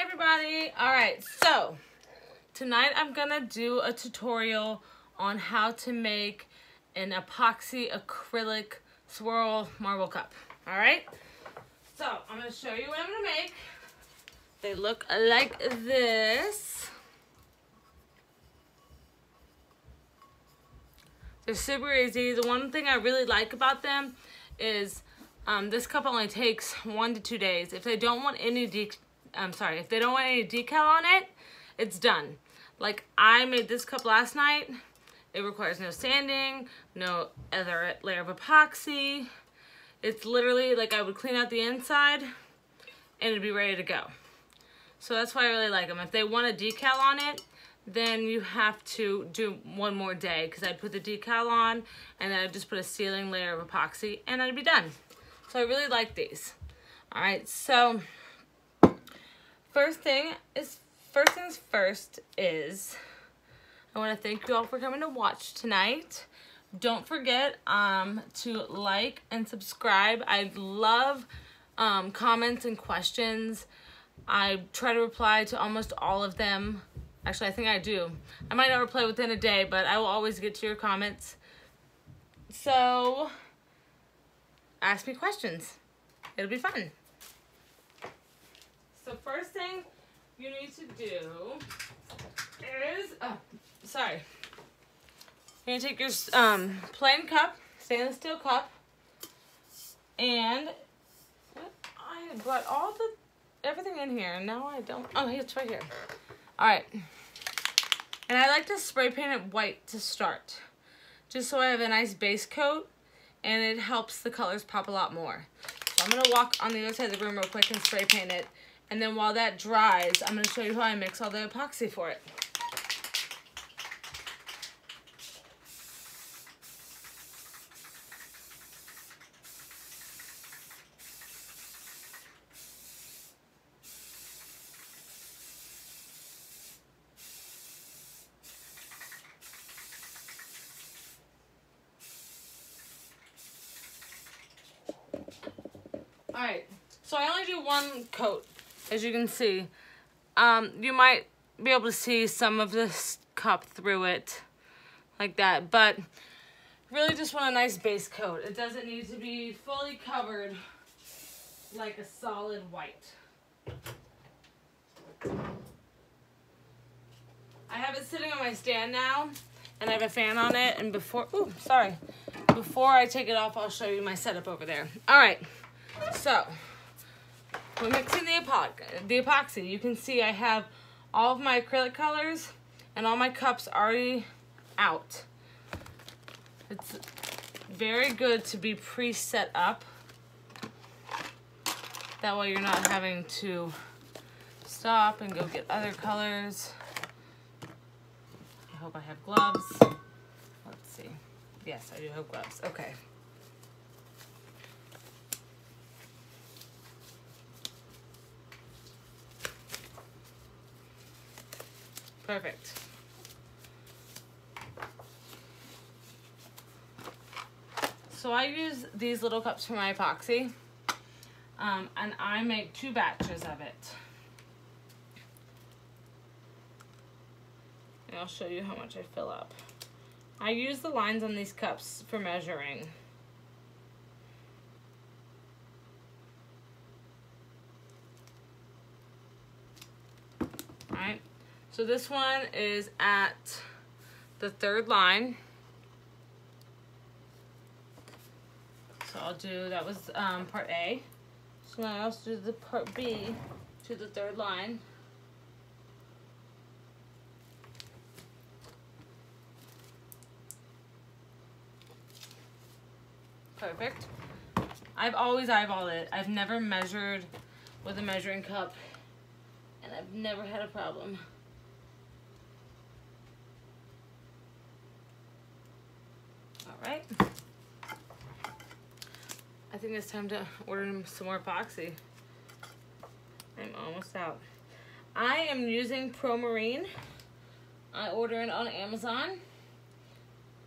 Hi everybody. All right, so tonight I'm gonna do a tutorial on how to make an epoxy acrylic swirl marble cup. All right, so I'm gonna show you what I'm gonna make. They look like this. They're super easy. The one thing I really like about them is this cup only takes 1 to 2 days. If they don't want any if they don't want any decal on it, it's done. Like I made this cup last night. It requires no sanding, no other layer of epoxy. It's literally like I would clean out the inside and it'd be ready to go. So that's why I really like them. If they want a decal on it, then you have to do one more day, because I'd put the decal on and then I'd just put a sealing layer of epoxy and I'd be done. So I really like these. All right, so first things first is I want to thank you all for coming to watch tonight. Don't forget to like and subscribe. I love comments and questions. I try to reply to almost all of them. Actually, I think I do. I might not reply within a day, but I will always get to your comments. So ask me questions. It'll be fun. So first thing you need to do is, you're gonna take your plain cup, stainless steel cup, and I brought everything in here, and now I don't. Oh, it's right here. All right, and I like to spray paint it white to start, just so I have a nice base coat, and it helps the colors pop a lot more. So I'm gonna walk on the other side of the room real quick and spray paint it, and then while that dries, I'm gonna show you how I mix all the epoxy for it. Alright, so I only do one coat, as you can see. You might be able to see some of this cup through it, like that, but really just want a nice base coat. It doesn't need to be fully covered like a solid white. I have it sitting on my stand now, and I have a fan on it, and before I take it off, I'll show you my setup over there. Alright. So, we're mixing the epoxy. You can see I have all of my acrylic colors and all my cups already out. It's very good to be pre-set up. That way you're not having to stop and go get other colors. I hope I have gloves. Let's see. Yes, I do have gloves. Okay. Perfect. So I use these little cups for my epoxy, and I make 2 batches of it. And I'll show you how much I fill up. I use the lines on these cups for measuring. All right. So this one is at the 3rd line. So I'll do, that was part A. So now I also do the part B to the 3rd line. Perfect. I've always eyeballed it. I've never measured with a measuring cup, and I've never had a problem. Alright, I think it's time to order some more epoxy. I'm almost out. I am using Pro Marine. I ordered it on Amazon.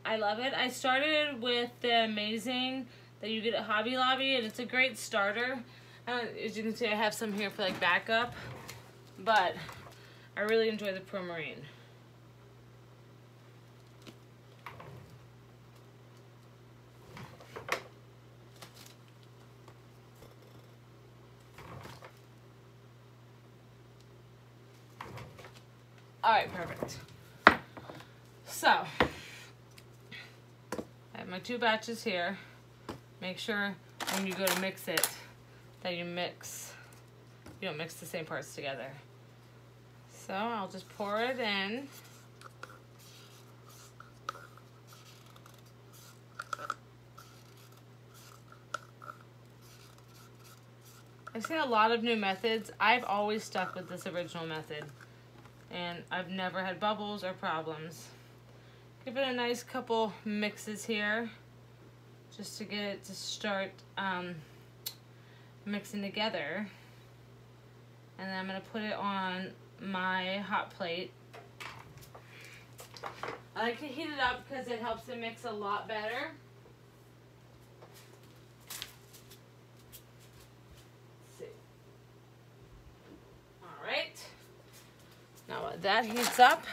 I love it. I started with the Amazing that you get at Hobby Lobby, and it's a great starter. As you can see, I have some here for like backup, but I really enjoy the Pro-Marine. Alright, perfect. So, I have my 2 batches here. Make sure when you go to mix it that you don't mix the same parts together. So I'll just pour it in. I've seen a lot of new methods. I've always stuck with this original method, and I've never had bubbles or problems. Give it a nice couple mixes here, just to get it to start mixing together. And then I'm going to put it on my hot plate. I like to heat it up because it helps it mix a lot better. Let's see. Alright. Now while that heats up,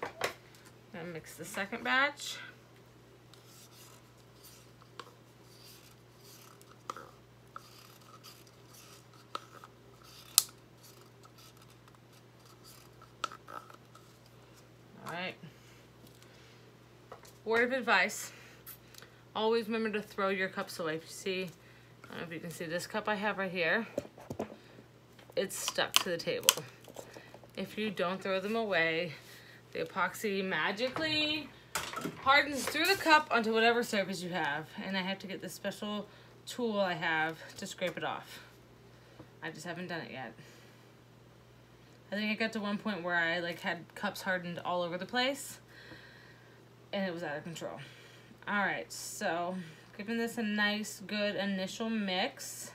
I'm going to mix the second batch. Alright. Word of advice. Always remember to throw your cups away. If you see, I don't know if you can see this cup I have right here. It's stuck to the table. If you don't throw them away, the epoxy magically hardens through the cup onto whatever surface you have. And I have to get this special tool I have to scrape it off. I just haven't done it yet. I think I got to one point where I had cups hardened all over the place and it was out of control. Alright, so giving this a nice good initial mix.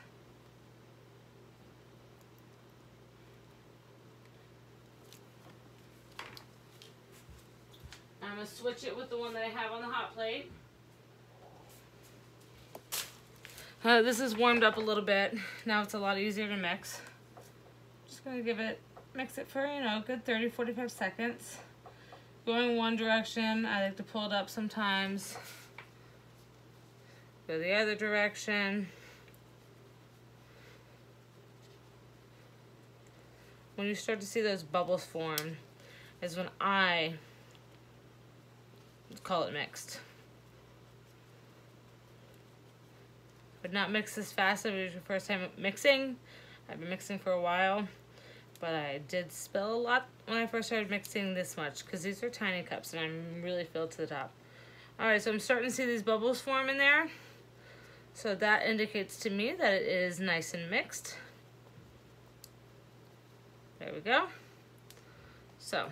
I'm going to switch it with the one that I have on the hot plate. This is warmed up a little bit. Now it's a lot easier to mix. Just going to mix it for, a good 30-45 seconds. Going one direction, I like to pull it up sometimes. Go the other direction. When you start to see those bubbles form is when I call it mixed. But not mix as fast as it was your first time mixing. I've been mixing for a while. But I did spill a lot when I first started mixing this much because these are tiny cups and I'm really filled to the top. Alright, so I'm starting to see these bubbles form in there. So that indicates to me that it is nice and mixed. There we go. So,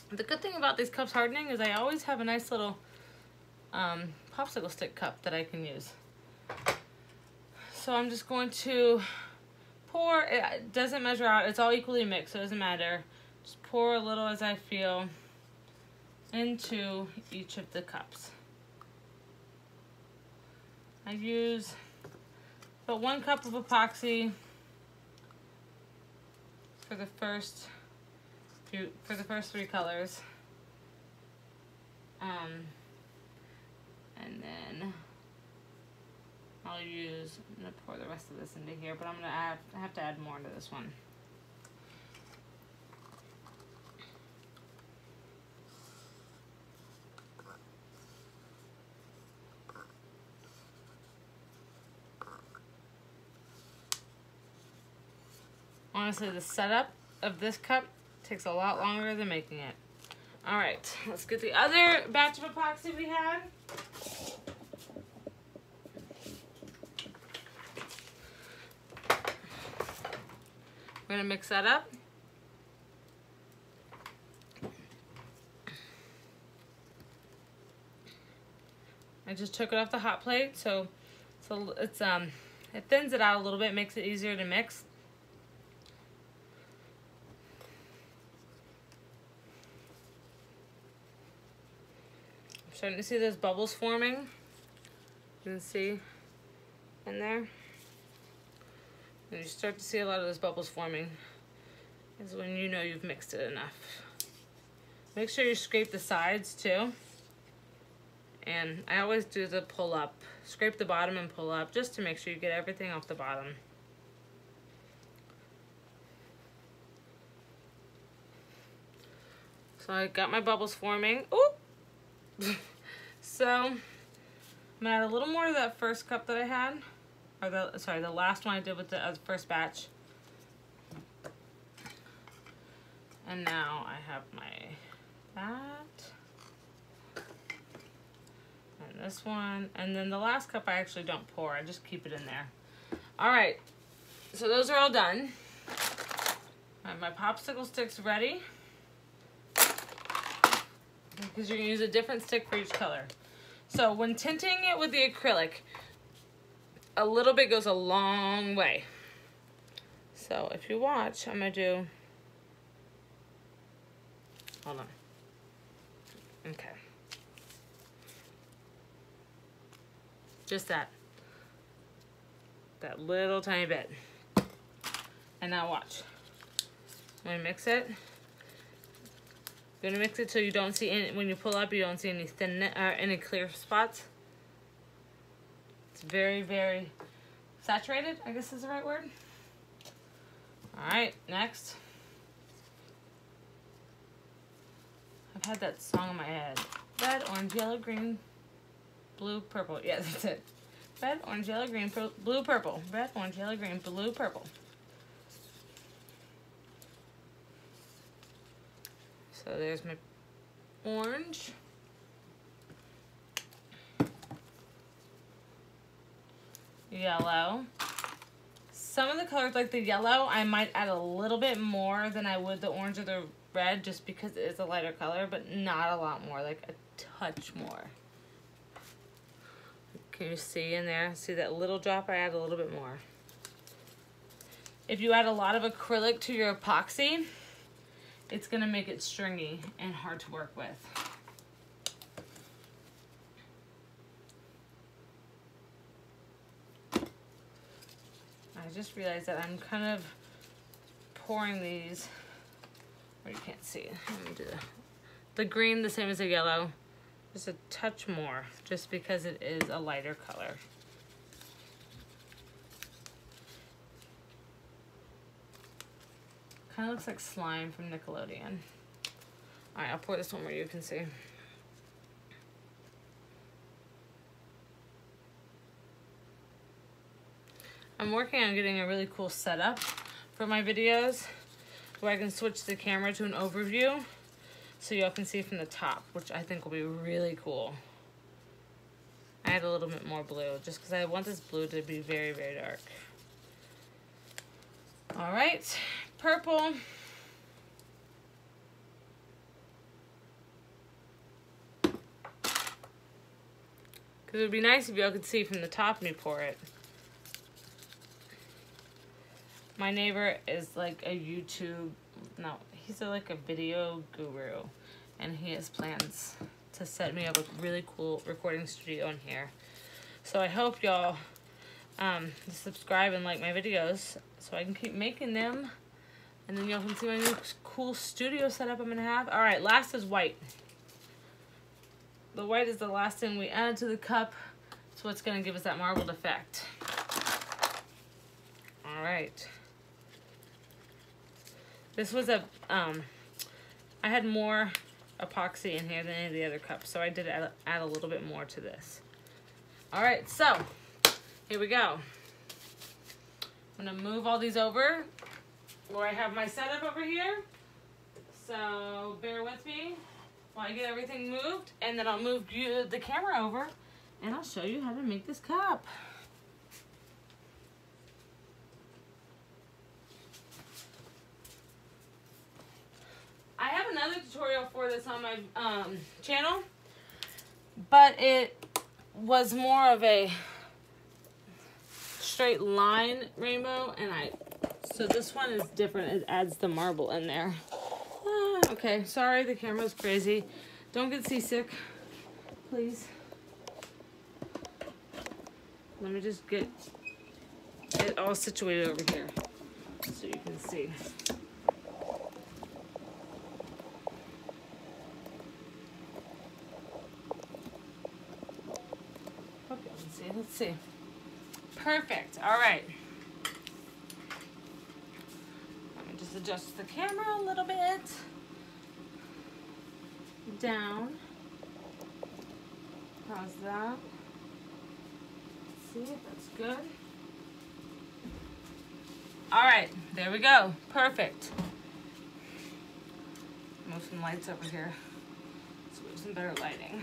the good thing about these cups hardening is I always have a nice little popsicle stick cup that I can use. So I'm just going to pour, it doesn't measure out, it's all equally mixed, so it doesn't matter. Just pour a little as I feel into each of the cups. I use about 1 cup of epoxy for the first 3 colors. And then I'm gonna pour the rest of this into here, but I have to add more to this one. Honestly, the setup of this cup takes a lot longer than making it. Alright, let's get the other batch of epoxy we had. We're going to mix that up. I just took it off the hot plate, so it's it thins it out a little bit, makes it easier to mix. I'm starting to see those bubbles forming. You can see in there. And you start to see a lot of those bubbles forming. is when you know you've mixed it enough. Make sure you scrape the sides too. And I always do the pull up. Scrape the bottom and pull up just to make sure you get everything off the bottom. So I got my bubbles forming. Oop! So I'm gonna add a little more of that first cup that I had. Or the last one I did with the first batch. And now I have that. And this one. And then the last cup I actually don't pour. I just keep it in there. Alright. So those are all done. I have my popsicle sticks ready. Because you're going to use a different stick for each color. So when tinting it with the acrylic, a little bit goes a long way. So if you watch, I'm going to do... Hold on. Okay. Just that little tiny bit. And now watch. I'm gonna mix it. You're gonna mix it till you don't see any, when you pull up, you don't see any thin or any clear spots. It's very, very saturated, I guess is the right word. All right, next. I've had that song in my head. Red, orange, yellow, green, blue, purple. Yeah, that's it. Red, orange, yellow, green, blue, purple. Red, orange, yellow, green, blue, purple. So there's my orange. Yellow. Some of the colors, like the yellow, I might add a little bit more than I would the orange or the red, just because it is a lighter color, but not a lot more, like a touch more. Can you see in there? See that little drop? I add a little bit more. If you add a lot of acrylic to your epoxy, it's gonna make it stringy and hard to work with. I just realized that I'm kind of pouring these, or you can't see. Let me do the green the same as the yellow, just a touch more, just because it is a lighter color. Kind of looks like slime from Nickelodeon. All right, I'll pour this one where you can see. I'm working on getting a really cool setup for my videos where I can switch the camera to an overview so y'all can see from the top, which I think will be really cool. I add a little bit more blue just because I want this blue to be very, very dark. All right, purple. Because it would be nice if y'all could see from the top me pour it. My neighbor is like a he's like a video guru, and he has plans to set me up a really cool recording studio in here. So I hope y'all subscribe and like my videos so I can keep making them, and then y'all can see my new cool studio setup I'm gonna have. All right, last is white. The white is the last thing we add to the cup. It's what's gonna give us that marbled effect. All right. This was I had more epoxy in here than any of the other cups, so I did add a little bit more to this. All right, so here we go. I'm gonna move all these over where I have my setup over here. So bear with me while I get everything moved, and then I'll move the camera over and I'll show you how to make this cup. I have another tutorial for this on my channel, but it was more of a straight line rainbow, and so this one is different. It adds the marble in there. Okay, sorry, the camera's crazy. Don't get seasick, please. Let me just get it all situated over here so you can see. let's see. Perfect. All right. Let me just adjust the camera a little bit. Down. How's that? Let's see if that's good. All right, there we go. Perfect. Move some lights over here so we have some better lighting.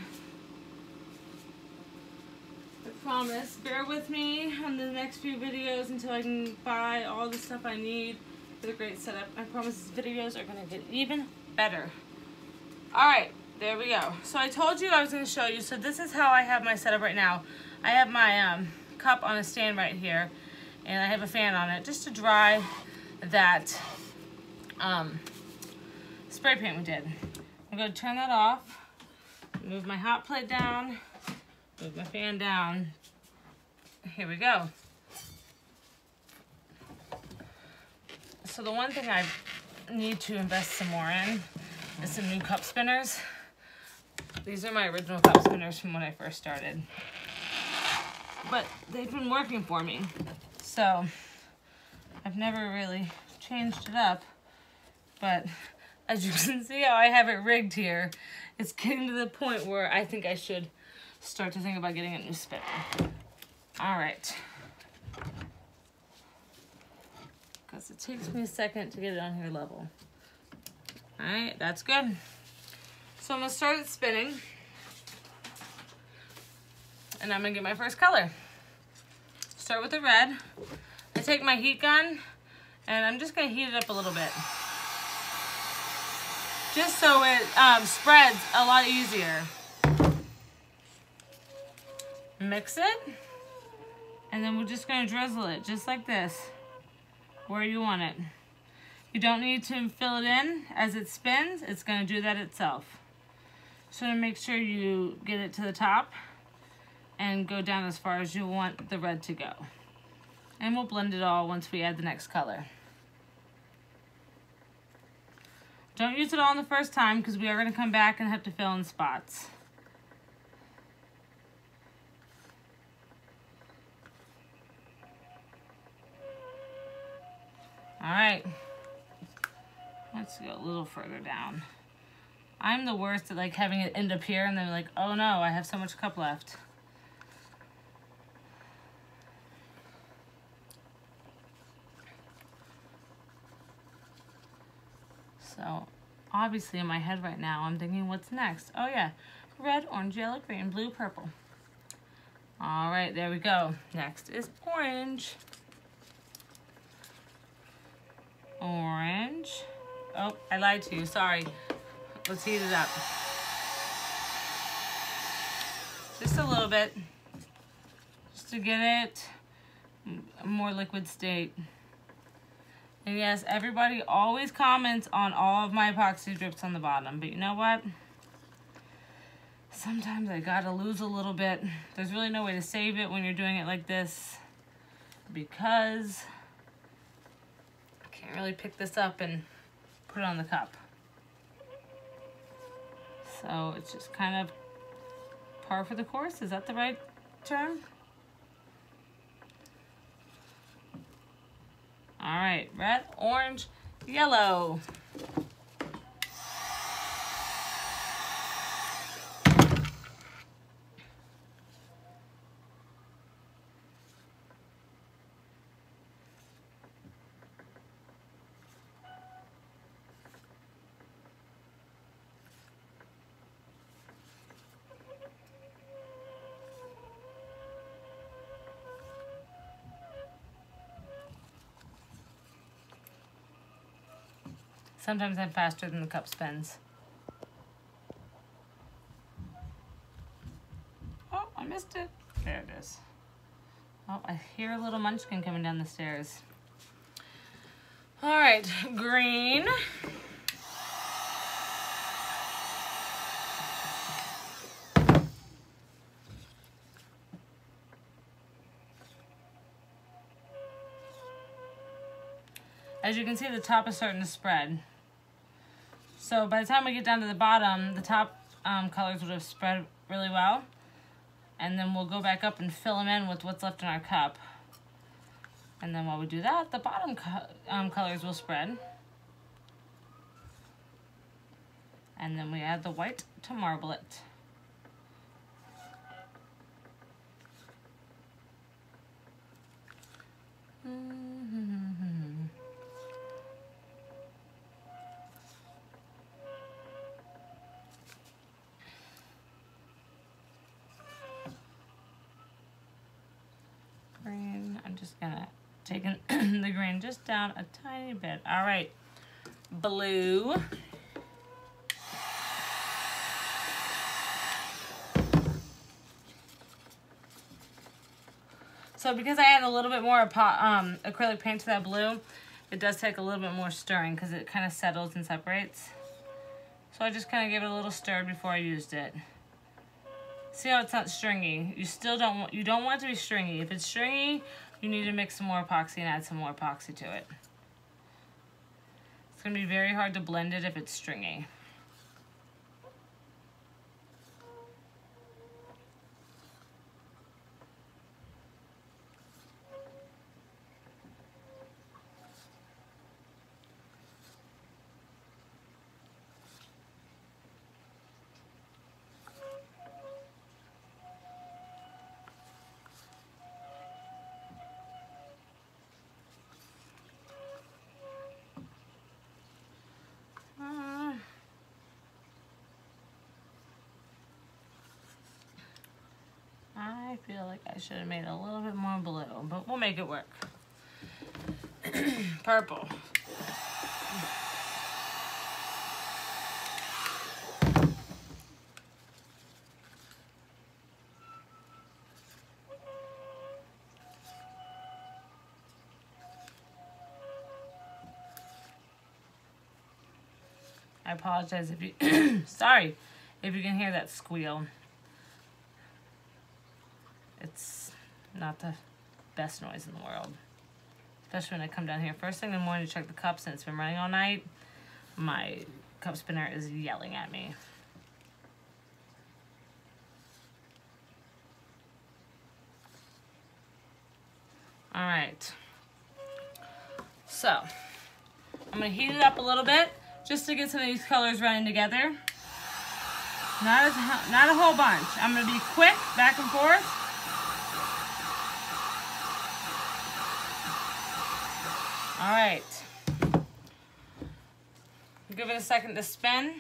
I promise, bear with me on the next few videos until I can buy all the stuff I need for the great setup. I promise these videos are going to get even better. All right, there we go. So I told you I was going to show you. So this is how I have my setup right now. I have my cup on a stand right here, and I have a fan on it just to dry that spray paint we did. I'm going to turn that off, move my hot plate down, move my fan down. Here we go. So the one thing I need to invest some more in is some new cup spinners. These are my original cup spinners from when I first started. But they've been working for me. So I've never really changed it up. But as you can see how I have it rigged here, it's getting to the point where I think I should start to think about getting a new spinner. All right. Because it takes me a second to get it on here level. All right, that's good. So I'm gonna start it spinning. And I'm gonna get my first color. Start with the red. I take my heat gun and I'm just gonna heat it up a little bit. Just so it spreads a lot easier. Mix it. And then we're just gonna drizzle it just like this, where you want it. You don't need to fill it in as it spins. It's gonna do that itself. So to make sure you get it to the top and go down as far as you want the red to go. And we'll blend it all once we add the next color. Don't use it all in the first time because we are gonna come back and have to fill in spots. All right, let's go a little further down. I'm the worst at like having it end up here and then like, oh no, I have so much cup left. So obviously in my head right now, I'm thinking what's next? Oh yeah, red, orange, yellow, green, blue, purple. All right, there we go. Next is orange. Orange. Oh, I lied to you, sorry. Let's heat it up. Just a little bit. Just to get it a more liquid state. And yes, everybody always comments on all of my epoxy drips on the bottom, but you know what? Sometimes I gotta lose a little bit. There's really no way to save it when you're doing it like this because I can't really pick this up and put it on the cup. So it's just kind of par for the course. Is that the right term? All right, red, orange, yellow. Sometimes I'm faster than the cup spins. Oh, I missed it. There it is. Oh, I hear a little munchkin coming down the stairs. All right, green. As you can see, the top is starting to spread. So by the time we get down to the bottom, the top colors would have spread really well. And then we'll go back up and fill them in with what's left in our cup. And then while we do that, the bottom colors will spread. And then we add the white to marble it. Green, I'm just gonna take the green just down a tiny bit. All right, blue. So because I add a little bit more acrylic paint to that blue, it does take a little bit more stirring because it kind of settles and separates. So I just kind of gave it a little stir before I used it. See how it's not stringy? You don't want it to be stringy. If it's stringy, you need to mix some more epoxy and add some more epoxy to it. It's gonna be very hard to blend it if it's stringy. I feel like I should have made a little bit more blue, but we'll make it work. Purple. I apologize if you, sorry, if you can hear that squeal. It's not the best noise in the world. Especially when I come down here first thing in the morning to check the cups and it's been running all night. My cup spinner is yelling at me. All right. So, I'm gonna heat it up a little bit just to get some of these colors running together. Not a whole bunch. I'm gonna be quick, back and forth. All right, give it a second to spin.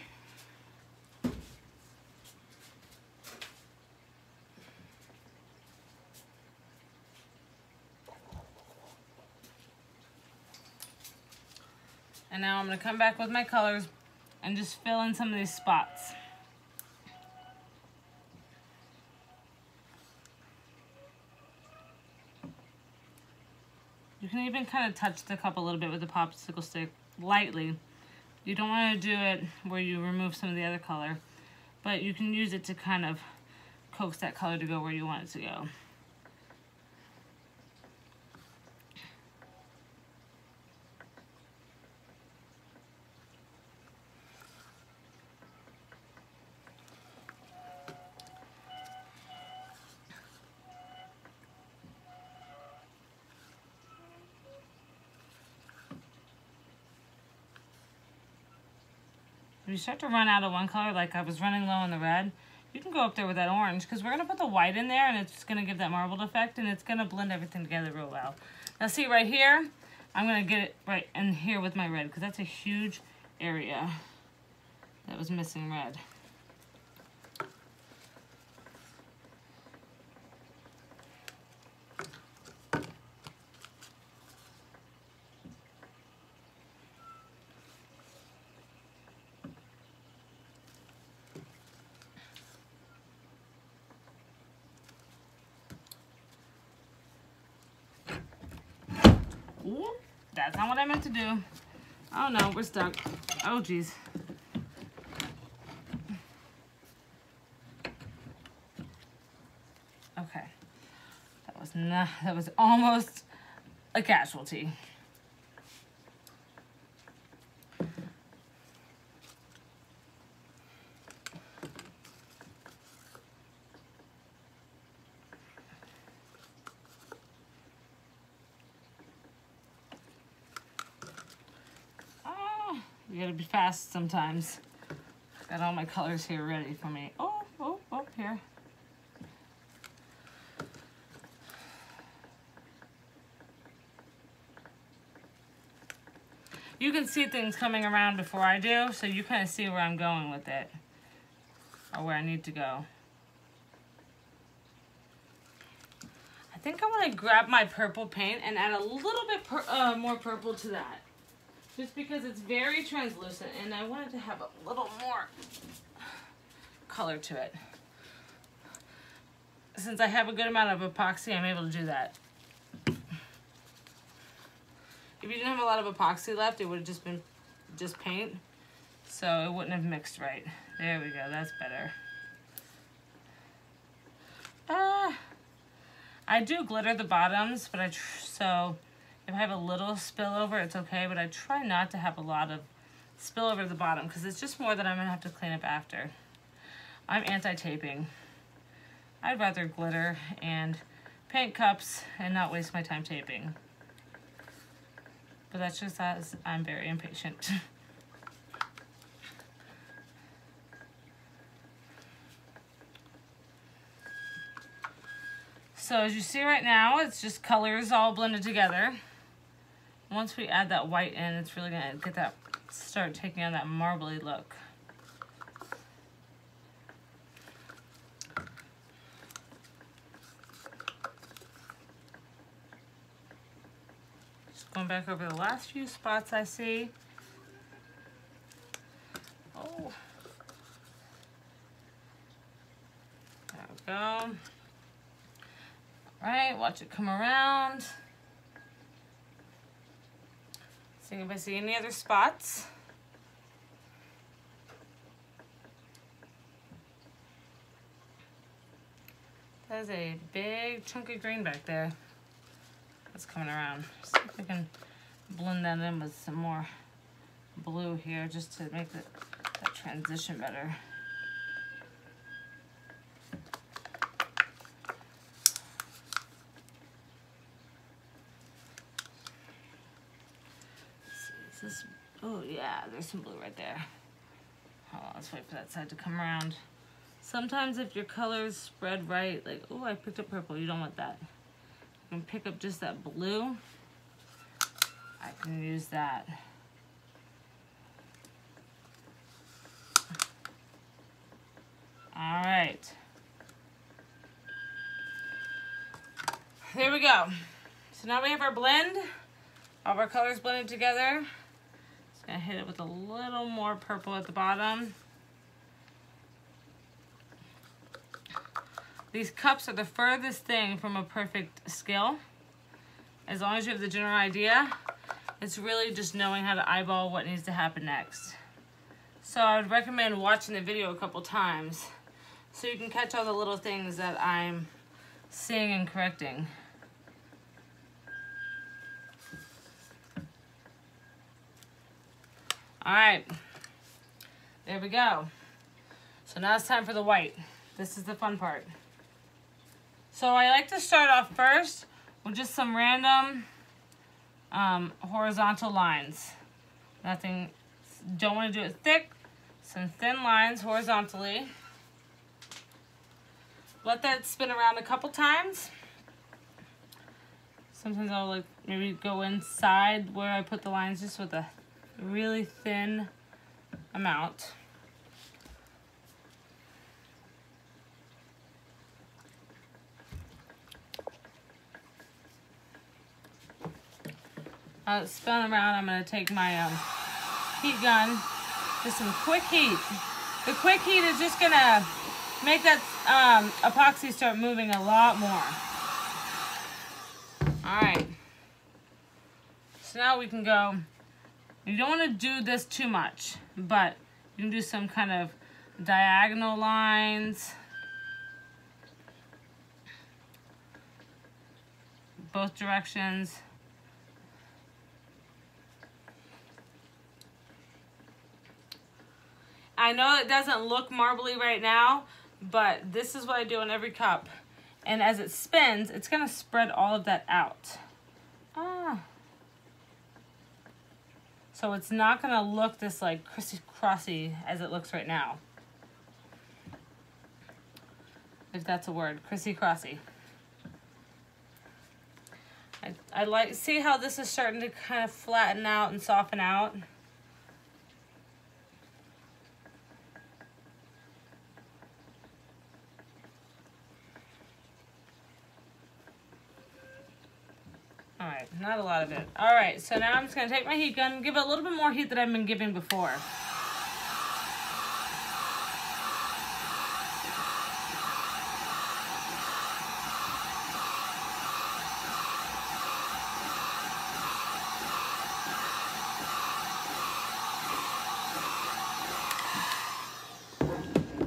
And now I'm gonna come back with my colors and just fill in some of these spots. You can even kind of touch the cup a little bit with the popsicle stick, lightly. You don't want to do it where you remove some of the other color, but you can use it to kind of coax that color to go where you want it to go. If you start to run out of one color, like I was running low on the red, you can go up there with that orange because we're going to put the white in there and it's going to give that marbled effect and it's going to blend everything together real well. Now see right here, I'm going to get it right in here with my red because that's a huge area that was missing red. Ooh, that's not what I meant to do. Oh no, we're stuck. Oh geez. Okay. That was almost a casualty. You gotta be fast sometimes. Got all my colors here ready for me. Oh, here. You can see things coming around before I do, so you kind of see where I'm going with it, or where I need to go. I think I want to grab my purple paint and add a little bit more purple to that, just because it's very translucent and I want it to have a little more color to it. Since I have a good amount of epoxy, I'm able to do that. If you didn't have a lot of epoxy left, it would have just been just paint, so it wouldn't have mixed right. There we go, that's better. I do glitter the bottoms, but so if I have a little spillover, it's okay, but I try not to have a lot of spillover at the bottom because it's just more that I'm gonna have to clean up after. I'm anti-taping. I'd rather glitter and paint cups and not waste my time taping. But that's just as I'm very impatient. So as you see right now, it's just colors all blended together. Once we add that white in, it's really gonna get that, start taking on that marbly look. Going back over the last few spots I see. Oh. There we go. All right, watch it come around. See if I see any other spots. There's a big chunk of green back there. It's coming around. See if I can blend that in with some more blue here just to make that transition better. Is this, oh yeah, there's some blue right there. Hold on, let's wait for that side to come around. Sometimes if your colors spread right, like, oh, I picked up purple, you don't want that. I can pick up just that blue. I can use that. All right. There we go. So now we have our blend. All of our colors blended together. Just gonna hit it with a little more purple at the bottom. These cups are the furthest thing from a perfect skill. As long as you have the general idea, it's really just knowing how to eyeball what needs to happen next. So I would recommend watching the video a couple times so you can catch all the little things that I'm seeing and correcting. All right, there we go. So now it's time for the white. This is the fun part. So I like to start off first with just some random horizontal lines. Nothing, don't want to do it thick. Some thin lines horizontally. Let that spin around a couple times. Sometimes I'll like maybe go inside where I put the lines just with a really thin amount. Spin around, I'm going to take my heat gun, just some quick heat. The quick heat is just going to make that epoxy start moving a lot more. Alright, so now we can go, you don't want to do this too much, but you can do some kind of diagonal lines, both directions. I know it doesn't look marbly right now, but this is what I do in every cup. And as it spins, it's gonna spread all of that out. So it's not gonna look this like crissy-crossy as it looks right now. If that's a word, crissy-crossy. I like, see how this is starting to kind of flatten out and soften out? Alright, not a lot of it. Alright, so now I'm just going to take my heat gun and give it a little bit more heat than I've been giving before.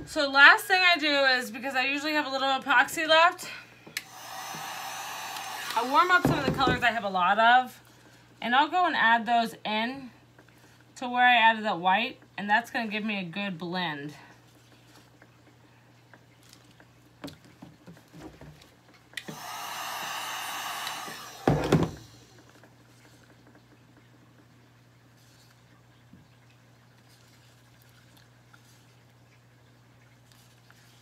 So last thing I do is, because I usually have a little epoxy left, I warm up some of the colors I have a lot of, and I'll go and add those in to where I added that white, and that's going to give me a good blend.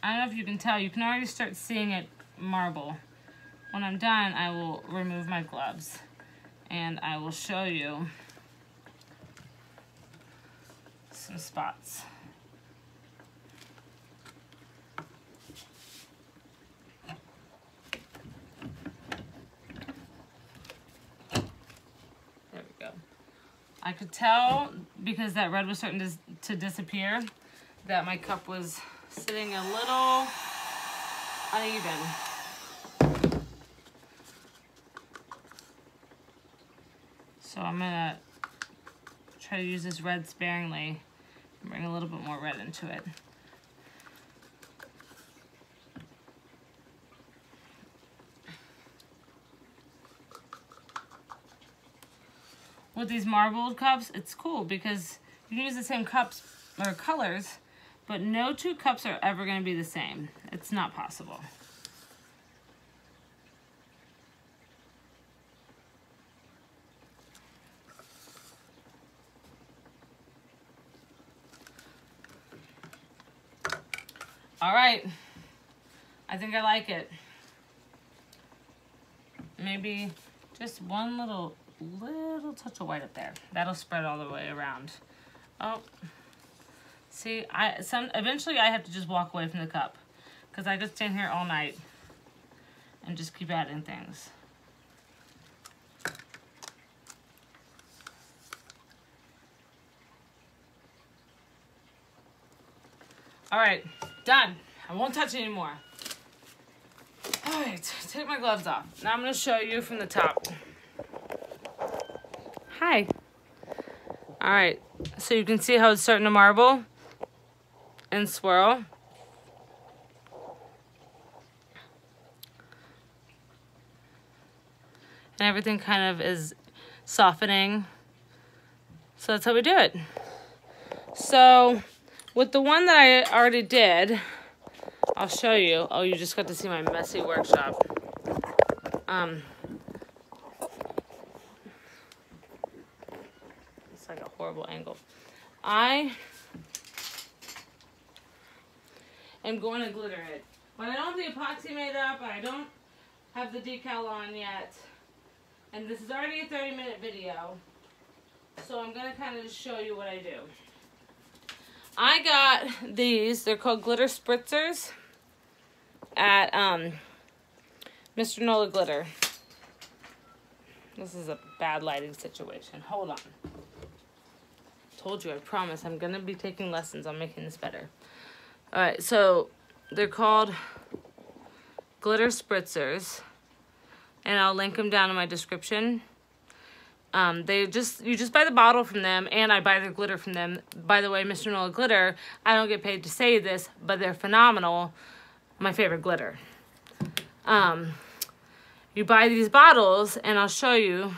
I don't know if you can tell, you can already start seeing it marble. When I'm done, I will remove my gloves and I will show you some spots. There we go. I could tell, because that red was starting to disappear, that my cup was sitting a little uneven. So I'm gonna try to use this red sparingly and bring a little bit more red into it. With these marbled cups, it's cool because you can use the same cups or colors, but no two cups are ever going to be the same. It's not possible. All right, I think I like it. Maybe just one little touch of white up there. That'll spread all the way around. Oh, see, eventually I have to just walk away from the cup because I could stand here all night and just keep adding things. All right, done. I won't touch it anymore. All right, take my gloves off. Now I'm gonna show you from the top. Hi. All right, so you can see how it's starting to marble and swirl. And everything kind of is softening. So that's how we do it. So with the one that I already did, I'll show you. Oh, you just got to see my messy workshop. It's like a horrible angle. I am going to glitter it. But I don't have the epoxy made up. I don't have the decal on yet. And this is already a 30-minute video. So I'm going to kind of just show you what I do. I got these. They're called Glitter Spritzers at Mr. Nola Glitter. This is a bad lighting situation. Hold on. Told you, I promise. I'm going to be taking lessons on making this better. Alright, so they're called Glitter Spritzers. And I'll link them down in my description. You just buy the bottle from them, and I buy the glitter from them. By the way, Mr. Nola Glitter, I don't get paid to say this, but they're phenomenal. My favorite glitter. You buy these bottles, and I'll show you.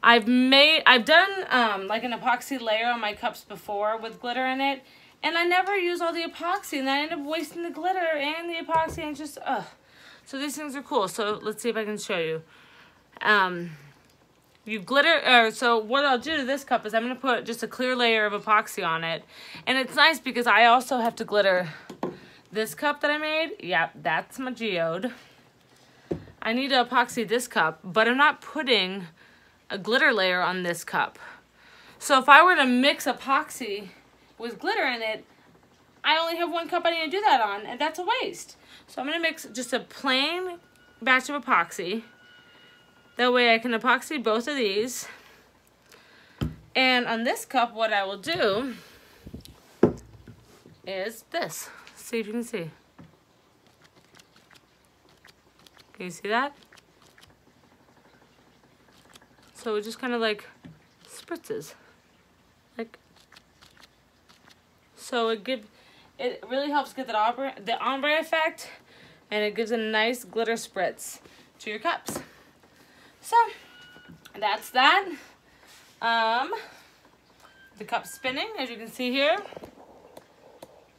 I've done like an epoxy layer on my cups before with glitter in it, and I never use all the epoxy, and I end up wasting the glitter and the epoxy, and just so these things are cool. So let's see if I can show you. you glitter, so what I'll do to this cup is I'm going to put just a clear layer of epoxy on it. And it's nice because I also have to glitter this cup that I made. Yeah, that's my geode. I need to epoxy this cup, but I'm not putting a glitter layer on this cup. So if I were to mix epoxy with glitter in it, I only have one cup I need to do that on, and that's a waste. So I'm going to mix just a plain batch of epoxy. That way I can epoxy both of these. And on this cup, what I will do is this. See if you can see. Can you see that? So it just kind of like spritzes. Like, so it really helps get the ombre effect, and it gives a nice glitter spritz to your cups. So that's that. The cup's spinning, as you can see here.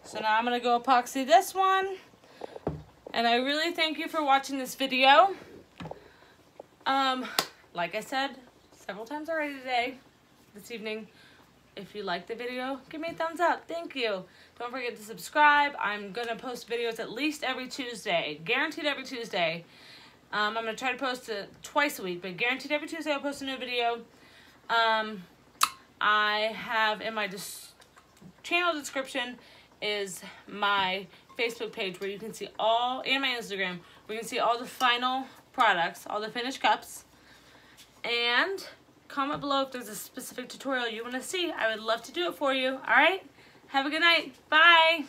So now I'm gonna go epoxy this one. And I really thank you for watching this video. Like I said several times already this evening, if you liked the video, give me a thumbs up. Thank you. Don't forget to subscribe. I'm gonna post videos at least every Tuesday, guaranteed every Tuesday. I'm going to try to post it twice a week, but guaranteed every Tuesday I'll post a new video. I have in my channel description is my Facebook page where you can see all, and my Instagram, where you can see all the final products, all the finished cups. And comment below if there's a specific tutorial you want to see. I would love to do it for you. All right? Have a good night. Bye.